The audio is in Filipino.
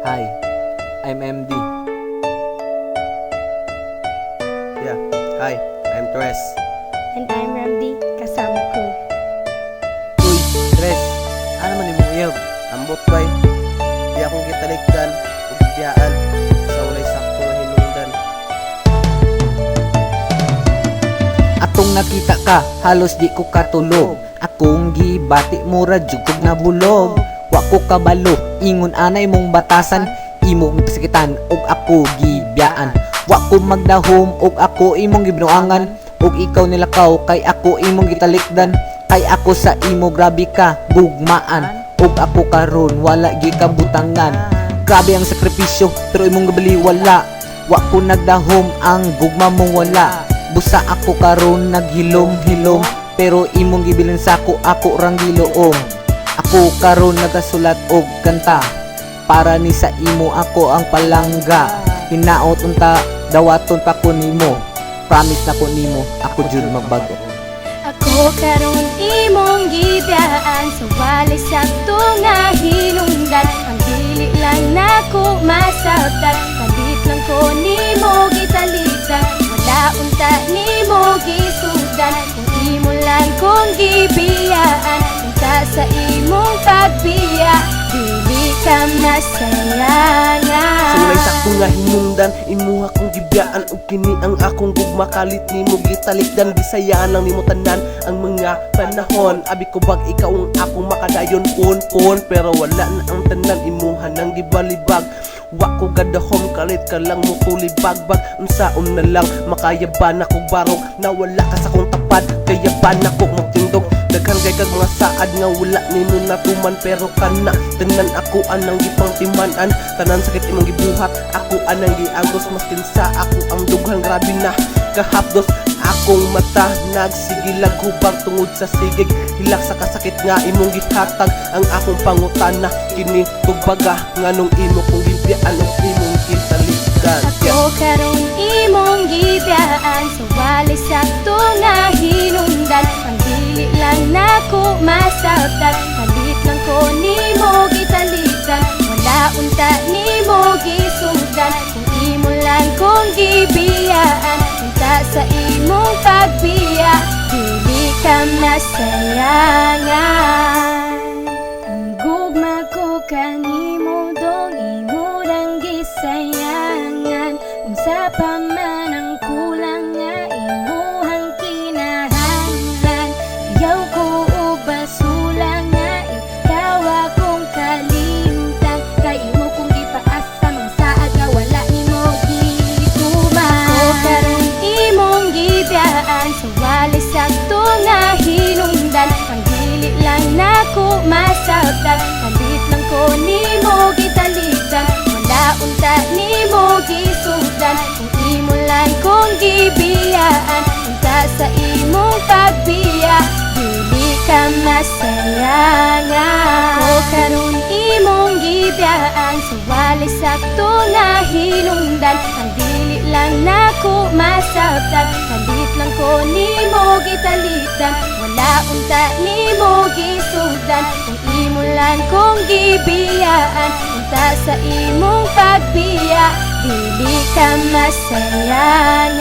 Hi, I'm MD. Yeah, hi, I'm Tres. And I'm Ramdi, kasama ko. Uy, Tres, ano man imong iyog? Ambot bay. Di akong gitalikdan, ug biyaan sa walay sakto nga hinungdan. Atong nakita ka, halos di ko katulog. Akong gibati mura jugog na bulog. Wa ko kabalo, ingon anay mong batasan. Imong sakitan og ako gibiyaan. Wa ko magdahom og ako imong gibinuangan. Og ikaw nilakaw kay ako imong gitalikdan. Kay ako sa imo grabe ka gugmaan. Og ako karon wala gikabutangan. Grabe ang sakripisyo pero imong gabali wala. Wa ko nagdahom ang gugma mong wala. Busa ako karon naghilom-hilom. Pero imong gibilin sa ako rang giloom. Ako karon nagasulat og kanta. Para ni sa imo ako ang palangga. Hinaot unta dawaton pa ko nimo. Promise na ko nimo ako jud magbago. Ako karon imong gidaan sa walay sakto nga hinungdan. Ang dili lang nako masabtan. Kalit lang ko nimo gitalitan. Wala unta nimo gisudan. Kung imo lang kong gibiyaan. Unta sa imong pagbiya. Dili ka masayangan. Sa walay sakto nga hinungdan, imuha kong gibiyaan ug kini ang akong gugma kalit nimo gitalikdan. Bisayaan lang nimo tanan ang mga panahon. Abi ko bag ikaw ang akong makadayon pon. Pero wala na ang tanan, imuha nang gibalibag. Wa ko gadahom kalit ka lang mo tulibagbag. Unsaon na lang makayaban ako barok. Na wala ka sa kong tapad, kayaban ako magtindog. Daghan kay kag mga saad nga wala nimo natuman. Pero kana tanan ako anang gipangtimanan. Tanan sakit imong gibuhat, ako anang giagos. Maskin sa ako ang dughan, grabe na kahapdos. Akong mata nagsigilag hubag tungod sa sigig. Hilak sa kasakit nga imong gihatag. Ang akong pangutana kini tugbaga nganong imo kong gibiyaan ug imong gitaligan. Ako karon imong gibiyaan sa walay sakto nga hinungdan. Ang dili lang nako masabtan. Kalit lang ko nimo gitalitan. Wala unta nimo gisudan. Kung imo lang kong gibiyaan. Unta sa imong pagbiya. Dili ka masayangan. Ang gugma ko kanimo dong imo lang gisayangan. Unsa pa man ang kulang nga imuhang kinahanglan. Ayaw ko og basula nga ikaw akong kalimtan. Kay imo kong gipaasa mga saad nga wala nimo gituman. Ako karon imong gibiyaan sa walay sakto nga hinungdan. Ang dili lang nako masabtan. Kalit lang ko nimo gitalitan. Wala unta nimo gisudan. Kung imo lang kong gibiyaan. Unta sa imong pagbiya. Dili ka masayangan. Ako karon imong gibiyaan sa walay sakto nga hinungdan. Ang dili lang nako masabtan. Kalit lang ko nimo gitalitan. Wala unta nimo gisudan. Kung imo lang kong gibiyaan. Unta sa imong pagbiya. Dili ka masayangan.